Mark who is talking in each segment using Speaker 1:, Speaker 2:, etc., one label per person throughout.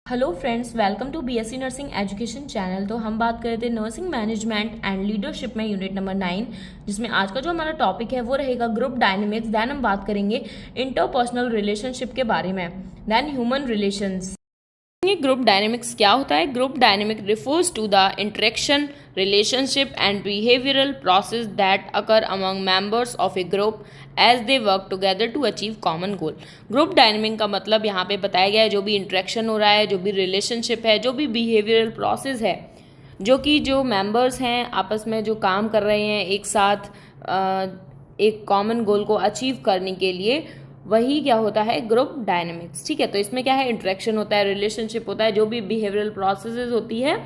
Speaker 1: Hello friends, welcome to BSc nursing education channel. तो हम बात कर रहे थे नर्सिंग मैनेजमेंट एंड लीडरशिप में यूनिट नंबर 9, जिसमें आज का जो हमारा टॉपिक है वो रहेगा ग्रुप डायनेमिक्स। देन हम बात करेंगे इंटरपर्सनल रिलेशनशिप के बारे में, then human relations. Group dynamics क्या होता है? Group dynamic refers to the interaction, relationship and behavioural process that occur among members of a group as they work together to achieve common goal. Group dynamic का मतलब यहाँ पे बताया गया है जो भी इंटरेक्शन हो रहा है, जो भी रिलेशनशिप है, जो भी बिहेवियरल प्रोसेस है, जो कि जो मेंबर्स हैं आपस में जो काम कर रहे हैं एक साथ एक कॉमन गोल को अचीव करने के लिए, वही क्या होता है? Group dynamics. ठीक है, तो इसमें क्या है? इंटरेक्शन होता है, रिलेशनशिप होता है, जो भी बिहेवियरल प्रोसेसेस होती है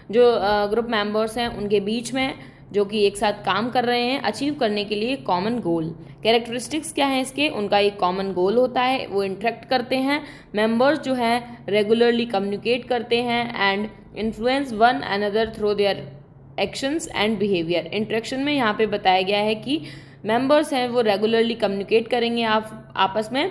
Speaker 1: जो ग्रुप मेंबर्स हैं उनके बीच में, जो कि एक साथ काम कर रहे हैं अचीव करने के लिए कॉमन गोल। कैरेक्टरिस्टिक्स क्या है इसके? उनका एक कॉमन गोल होता है, वो इंटरेक्ट करते हैं, मेंबर्स जो हैं रेगुलरली कम्युनिकेट करते हैं and influence one another through their actions and behaviour. Interaction में यहाँ पे बताया गया है कि मेंबर्स हैं वो रेगुलरली कम्युनिकेट करेंगे आप आपस में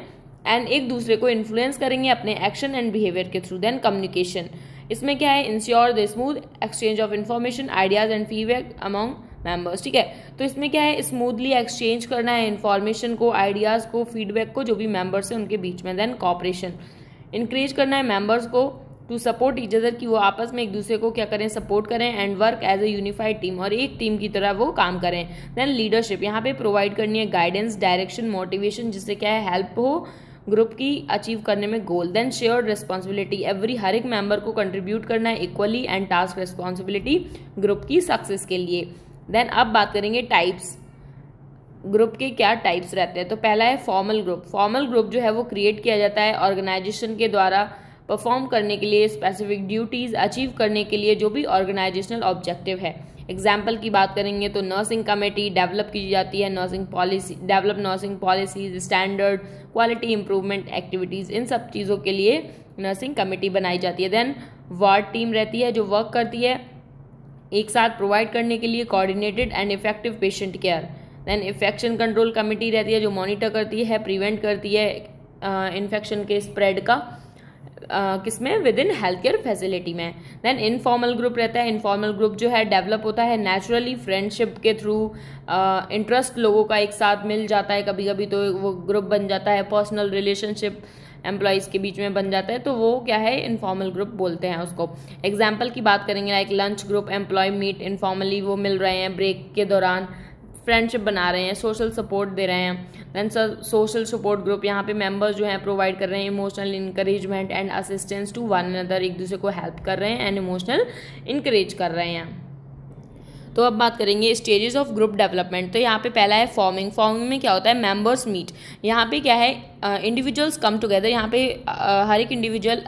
Speaker 1: एंड एक दूसरे को इन्फ्लुएंस करेंगे अपने एक्शन एंड बिहेवियर के थ्रू। देन कम्युनिकेशन, इसमें क्या है? Ensure the smooth exchange of information, ideas and feedback among members. ठीक है, तो इसमें क्या है? स्मूथली एक्सचेंज करना है इन्फॉर्मेशन को, आइडियाज को, फीडबैक को, जो भी मेंबर्स हैं उनके बीच में। देन कॉपरेशन, इंकरेज करना है मेंबर्स को टू सपोर्ट ईच अदर, कि वो आपस में एक दूसरे को क्या करें? सपोर्ट करें and work as a unified team, और एक टीम की तरह वो काम करें। देन लीडरशिप, यहाँ पे प्रोवाइड करनी है गाइडेंस, डायरेक्शन, मोटिवेशन, जिससे क्या है? हेल्प हो ग्रुप की अचीव करने में गोल। देन शेयर्ड रिस्पॉन्सिबिलिटी, हर एक मेंबर को कंट्रीब्यूट करना है equally and task responsibility group की सक्सेस के लिए। देन अब बात करेंगे टाइप्स, ग्रुप के क्या टाइप्स रहते हैं। तो पहला है फॉर्मल ग्रुप। फॉर्मल ग्रुप जो है वो क्रिएट किया जाता है ऑर्गेनाइजेशन के द्वारा परफॉर्म करने के लिए, स्पेसिफिक ड्यूटीज अचीव करने के लिए, जो भी ऑर्गेनाइजेशनल ऑब्जेक्टिव है। एग्जाम्पल की बात करेंगे तो नर्सिंग कमेटी डेवलप की जाती है, nursing policies, standard, quality improvement activities, इन सब चीज़ों के लिए नर्सिंग कमेटी बनाई जाती है। देन वार्ड टीम रहती है जो वर्क करती है एक साथ प्रोवाइड करने के लिए coordinated and effective patient care. Then infection control committee रहती है जो मॉनिटर करती है, प्रिवेंट करती है इन्फेक्शन के स्प्रेड का किसमें? With in health care facility में। देन इनफॉर्मल ग्रुप रहता है। इनफॉर्मल ग्रुप जो है डेवलप होता है नेचुरली, फ्रेंडशिप के थ्रू, इंटरेस्ट लोगों का एक साथ मिल जाता है, कभी कभी तो वो ग्रुप बन जाता है, पर्सनल रिलेशनशिप एम्प्लॉयज़ के बीच में बन जाता है, तो वो क्या है? इनफॉर्मल ग्रुप बोलते हैं उसको। एग्जाम्पल की बात करेंगे like lunch group, employ meet informally, वो मिल रहे हैं ब्रेक के दौरान, फ्रेंडशिप बना रहे हैं, सोशल सपोर्ट दे रहे हैं। देन सोशल सपोर्ट ग्रुप, यहाँ पे मेंबर्स जो हैं प्रोवाइड कर रहे हैं emotional encouragement and assistance to one another, एक दूसरे को हेल्प कर रहे हैं एंड इमोशनल इंकरेज कर रहे हैं। तो अब बात करेंगे स्टेजेस ऑफ ग्रुप डेवलपमेंट। तो यहाँ पे पहला है फॉर्मिंग। फॉर्मिंग में क्या होता है? Members meet. यहाँ पे क्या है? Individuals come together. यहाँ पे हर एक इंडिविजुअल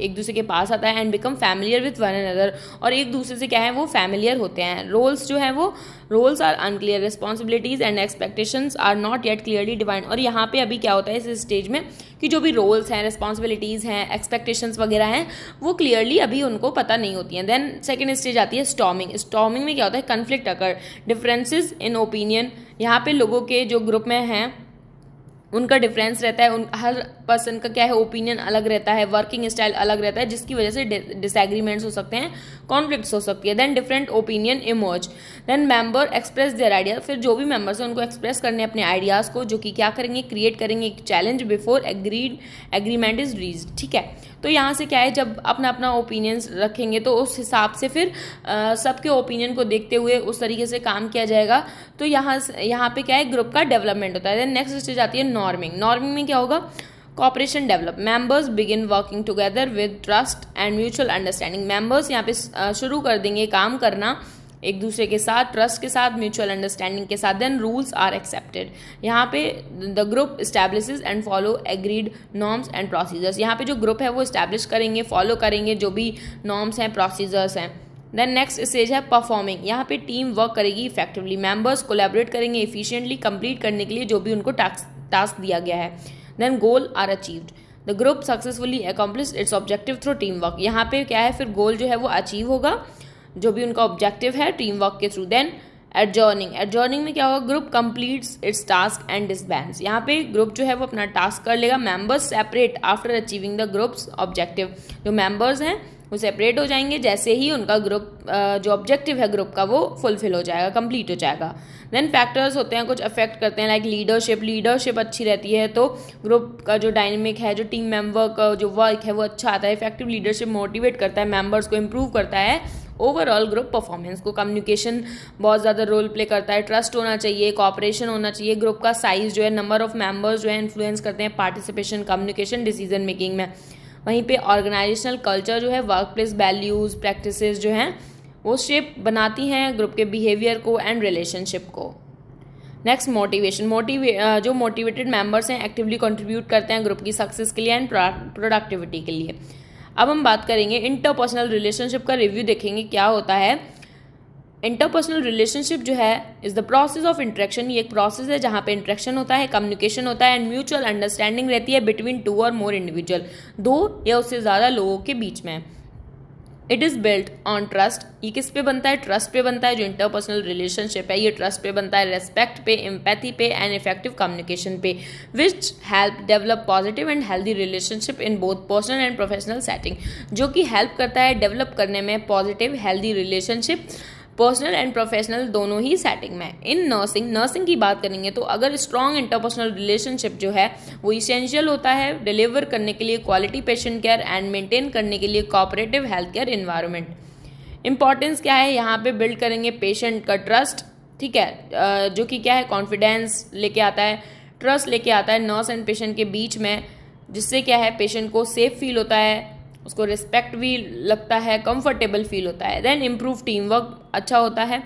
Speaker 1: एक दूसरे के पास आता है and become familiar with one another, और एक दूसरे से क्या है? वो फैमिलियर होते हैं। रोल्स जो हैं वो roles are unclear, responsibilities and expectations are not yet clearly defined. और यहाँ पे अभी क्या होता है इस स्टेज में कि जो भी रोल्स हैं, रिस्पॉन्सिबिलिटीज़ हैं, एक्सपेक्टेशंस वगैरह हैं, वो क्लियरली अभी उनको पता नहीं होती हैं। देन सेकेंड स्टेज आती है स्टॉर्मिंग। स्टॉर्मिंग में क्या होता है? Conflict occur, differences in opinion. यहाँ पे लोगों के जो ग्रुप में हैं उनका डिफरेंस रहता है, उन हर पर्सन का क्या है? ओपिनियन अलग रहता है, वर्किंग स्टाइल अलग रहता है, जिसकी वजह से डिसएग्रीमेंट्स हो सकते हैं, कॉन्फ्लिक्ट्स हो सकती है। Then different opinion emerge. Then member express their idea, फिर जो भी मेंबर्स हैं उनको एक्सप्रेस करने अपने आइडियाज़ को, जो कि क्या करेंगे? क्रिएट करेंगे एक challenge before agreement is reached. ठीक है, तो यहाँ से क्या है? जब अपना अपना ओपिनियंस रखेंगे तो उस हिसाब से फिर सबके ओपिनियन को देखते हुए उस तरीके से काम किया जाएगा। तो यहाँ पे क्या है? ग्रुप का डेवलपमेंट होता है। देन नेक्स्ट स्टेज आती है नॉर्मिंग। नॉर्मिंग में क्या होगा? Cooperation develop. Members begin working together with trust and mutual understanding. Members यहाँ पे शुरू कर देंगे काम करना एक दूसरे के साथ, ट्रस्ट के साथ, म्यूचुअल अंडरस्टैंडिंग के साथ। Then rules are accepted. यहाँ पे the group establishes and follow agreed norms and procedures. यहाँ पे जो ग्रुप है वो एस्टैब्लिश करेंगे, फॉलो करेंगे जो भी नॉर्म्स हैं, प्रोसीजर्स हैं। देन नेक्स्ट स्टेज है परफॉर्मिंग। यहाँ पे टीम वर्क करेगी इफेक्टिवली, मेंबर्स कोलैबोरेट करेंगे एफिशिएंटली कंप्लीट करने के लिए जो भी उनको टास्क दिया गया है। Then goal are achieved. The group successfully accomplish its objective through team work. यहाँ पे क्या है? फिर गोल जो है वो अचीव होगा, जो भी उनका ऑब्जेक्टिव है, टीम वर्क के थ्रू। देन एडजॉर्निंग में क्या होगा, group completes its task and disbands. यहाँ पे ग्रुप जो है वो अपना टास्क कर लेगा। Members separate after achieving the groups objective, जो मेंबर्स हैं वो सेपरेट हो जाएंगे जैसे ही उनका ग्रुप जो ऑब्जेक्टिव है ग्रुप का वो फुलफिल हो जाएगा, कंप्लीट हो जाएगा। देन फैक्टर्स होते हैं कुछ अफेक्ट करते हैं, लाइक लीडरशिप अच्छी रहती है तो ग्रुप का जो डायनेमिक है, जो टीम मेंबर का जो वर्क है वो अच्छा आता है। इफेक्टिव लीडरशिप मोटिवेट करता है मेंबर्स को, इम्प्रूव करता है ओवरऑल ग्रुप परफॉर्मेंस को। कम्युनिकेशन बहुत ज़्यादा रोल प्ले करता है, ट्रस्ट होना चाहिए, कॉपरेशन होना चाहिए। ग्रुप का साइज जो है, नंबर ऑफ मेंबर्स जो है इन्फ्लुएंस करते हैं पार्टिसिपेशन, कम्युनिकेशन, डिसीजन मेकिंग में। वहीं पे ऑर्गेनाइजेशल कल्चर जो है, वर्क प्लेस वैल्यूज़ प्रैक्टिसेस जो हैं वो शेप बनाती हैं ग्रुप के बिहेवियर को एंड रिलेशनशिप को। नेक्स्ट मोटिवेशन, जो मोटिवेटेड मेंबर्स हैं एक्टिवली कंट्रीब्यूट करते हैं ग्रुप की सक्सेस के लिए एंड प्रोडक्टिविटी के लिए। अब हम बात करेंगे इंटरपर्सनल रिलेशनशिप का रिव्यू देखेंगे क्या होता है। इंटरपर्सनल रिलेशनशिप जो है is the process of interaction, ये एक प्रोसेस है जहाँ पे इंटरेक्शन होता है, कम्युनिकेशन होता है एंड म्यूचुअल अंडरस्टैंडिंग रहती है बिटवीन टू और मोर इंडिविजुअल, दो या उससे ज़्यादा लोगों के बीच में। It is built on trust, ये किस पे बनता है, ट्रस्ट पे बनता है। जो इंटरपर्सनल रिलेशनशिप है ये ट्रस्ट पे बनता है, रेस्पेक्ट पे, एम्पैथी पे एंड इफेक्टिव कम्युनिकेशन पे, which help develop positive and healthy relationship in both personal and professional setting, जो कि हेल्प करता है डेवलप करने में positive healthy relationship personal and professional दोनों ही सेटिंग में। इन नर्सिंग की बात करेंगे तो अगर स्ट्रॉन्ग इंटरपर्सनल रिलेशनशिप जो है वो इसेंशियल होता है डिलीवर करने के लिए quality patient care and maintain करने के लिए cooperative health care environment. Importance क्या है, यहाँ पे बिल्ड करेंगे पेशेंट का ट्रस्ट, ठीक है, जो कि क्या है कॉन्फिडेंस लेके आता है, ट्रस्ट लेके आता है नर्स एंड पेशेंट के बीच में, जिससे क्या है पेशेंट को सेफ फील होता है, उसको रिस्पेक्ट भी लगता है, कंफर्टेबल फील होता है। देन इम्प्रूव टीम वर्क अच्छा होता है,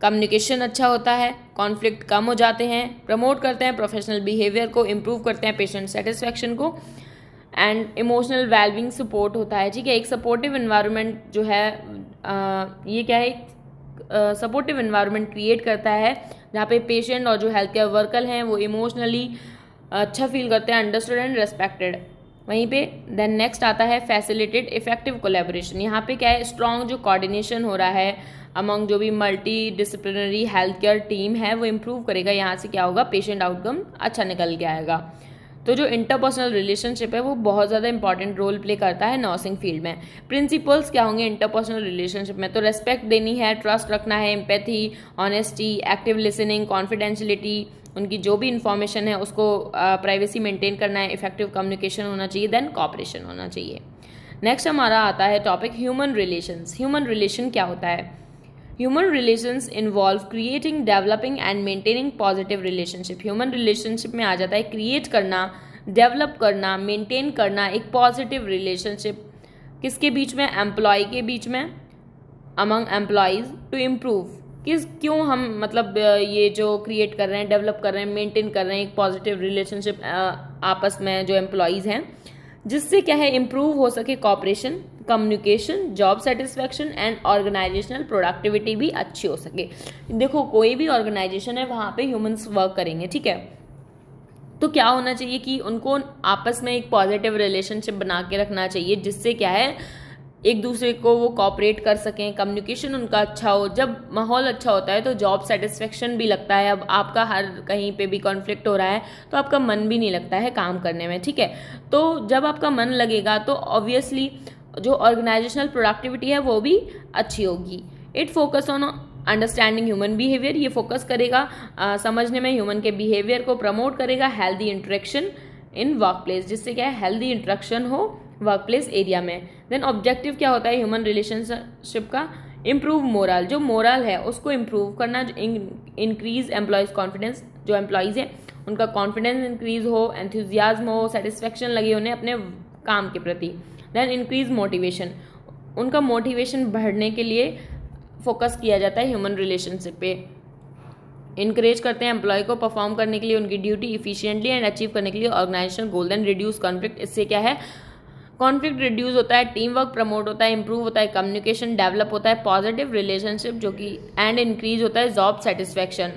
Speaker 1: कम्युनिकेशन अच्छा होता है, कॉन्फ्लिक्ट कम हो जाते हैं, प्रमोट करते हैं प्रोफेशनल बिहेवियर को, इम्प्रूव करते हैं पेशेंट सेटिस्फैक्शन को एंड इमोशनल वेलबींग सपोर्ट होता है, ठीक है। एक सपोर्टिव इन्वायरमेंट जो है ये क्या है सपोर्टिव इन्वायरमेंट क्रिएट करता है जहाँ पे पेशेंट और जो हेल्थ केयर वर्कर हैं वो इमोशनली अच्छा फील करते हैं, अंडरस्टूड एंड रेस्पेक्टेड। वहीं पे देन नेक्स्ट आता है फैसिलिटेट इफेक्टिव कोलैबोरेशन। यहाँ पे क्या है स्ट्रॉन्ग जो कोऑर्डिनेशन हो रहा है अमंग जो भी multi disciplinary health care team है वो इम्प्रूव करेगा। यहाँ से क्या होगा पेशेंट आउटकम अच्छा निकल के आएगा। तो जो इंटरपर्सनल रिलेशनशिप है वो बहुत ज़्यादा इंपॉर्टेंट रोल प्ले करता है नर्सिंग फील्ड में। प्रिंसिपल्स क्या होंगे इंटरपर्सनल रिलेशनशिप में, तो रेस्पेक्ट देनी है, ट्रस्ट रखना है, empathy, honesty, active listening, confidentiality, उनकी जो भी इंफॉर्मेशन है उसको प्राइवेसी मेंटेन करना है, इफेक्टिव कम्युनिकेशन होना चाहिए, देन कॉपरेशन होना चाहिए। नेक्स्ट हमारा आता है topic human relations. Human relation क्या होता है? Human relations involve creating, developing and maintaining positive relationship. Human relationship में आ जाता है क्रिएट करना, डेवलप करना, मेंटेन करना एक पॉजिटिव रिलेशनशिप किसके बीच में? एम्प्लॉय के बीच में, अमंग एम्प्लॉयज टू इम्प्रूव। क्यों हम मतलब ये जो क्रिएट कर रहे हैं, डेवलप कर रहे हैं, मेंटेन कर रहे हैं एक पॉजिटिव रिलेशनशिप आपस में जो एम्प्लॉयज़ हैं, जिससे क्या है इम्प्रूव हो सके cooperation, communication, job satisfaction and organizational productivity भी अच्छी हो सके। देखो कोई भी ऑर्गेनाइजेशन है वहाँ पे ह्यूमंस वर्क करेंगे, ठीक है, तो क्या होना चाहिए कि उनको आपस में एक पॉजिटिव रिलेशनशिप बना के रखना चाहिए, जिससे क्या है एक दूसरे को वो कॉपरेट कर सकें, कम्युनिकेशन उनका अच्छा हो। जब माहौल अच्छा होता है तो जॉब सेटिस्फेक्शन भी लगता है। अब आपका हर कहीं पे भी कॉन्फ्लिक्ट हो रहा है तो आपका मन भी नहीं लगता है काम करने में, ठीक है। तो जब आपका मन लगेगा तो ऑब्वियसली जो ऑर्गेनाइजेशनल प्रोडक्टिविटी है वो भी अच्छी होगी। It focus on understanding human behaviour, ये फोकस करेगा समझने में ह्यूमन के बिहेवियर को, प्रमोट करेगा healthy interaction in work place, जिससे क्या है हेल्दी इंटरेक्शन हो वर्क प्लेस एरिया में। देन ऑब्जेक्टिव क्या होता है ह्यूमन रिलेशनशिप का? इम्प्रूव मोरल, जो मोरल है उसको इम्प्रूव करना, इंक्रीज एम्प्लॉयज़ कॉन्फिडेंस, जो एम्प्लॉयज़ हैं उनका कॉन्फिडेंस इंक्रीज हो, एंथुजियाज्म हो, सेटिस्फेक्शन लगे उन्हें अपने काम के प्रति। देन इंक्रीज मोटिवेशन, उनका मोटिवेशन बढ़ने के लिए फोकस किया जाता है ह्यूमन रिलेशनशिप पे। इंकरेज करते हैं एम्प्लॉय को परफॉर्म करने के लिए उनकी ड्यूटी इफिशिएंटली एंड अचीव करने के लिए ऑर्गेनाइजेशन गोल। देन रिड्यूस कॉन्फ्लिक्ट, इससे क्या है कॉन्फ्लिक्ट रिड्यूस होता है, टीम वर्क प्रमोट होता है, इंप्रूव होता है, कम्युनिकेशन डेवलप होता है, पॉजिटिव रिलेशनशिप जो कि एंड इंक्रीज होता है जॉब सेटिस्फैक्शन।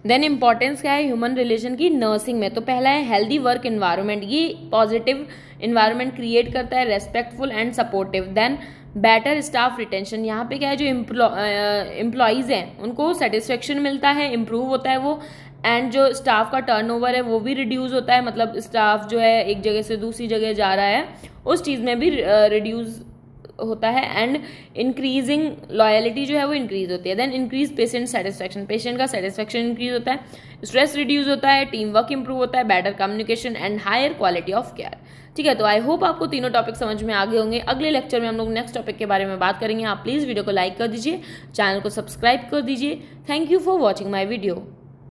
Speaker 1: देन इंपॉर्टेंस क्या है ह्यूमन रिलेशन की नर्सिंग में? तो पहला है हेल्दी वर्क इन्वायरमेंट, ये पॉजिटिव इन्वायरमेंट क्रिएट करता है, respectful and supportive. Then better staff retention, यहाँ पे क्या है, जो एम्प्लॉयज़ हैं उनको सेटिस्फेक्शन मिलता है, इम्प्रूव होता है वो, एंड जो स्टाफ का टर्नओवर है वो भी रिड्यूस होता है, मतलब स्टाफ जो है एक जगह से दूसरी जगह जा रहा है उस चीज़ में भी रिड्यूस होता है, एंड इंक्रीजिंग लॉयलिटी जो है वो इंक्रीज होती है। Then increase patient satisfaction, patient का सेटिस्फेक्शन इंक्रीज होता है, स्ट्रेस रिड्यूस होता है, टीम वर्क इंप्रूव होता है, better communication and higher quality of care. ठीक है, तो आई होप आपको तीनों टॉपिक समझ में आ गए होंगे। अगले लेक्चर में हम लोग नेक्स्ट टॉपिक के बारे में बात करेंगे। आप प्लीज़ वीडियो को लाइक कर दीजिए, चैनल को सब्सक्राइब कर दीजिए। Thank you for watching my video.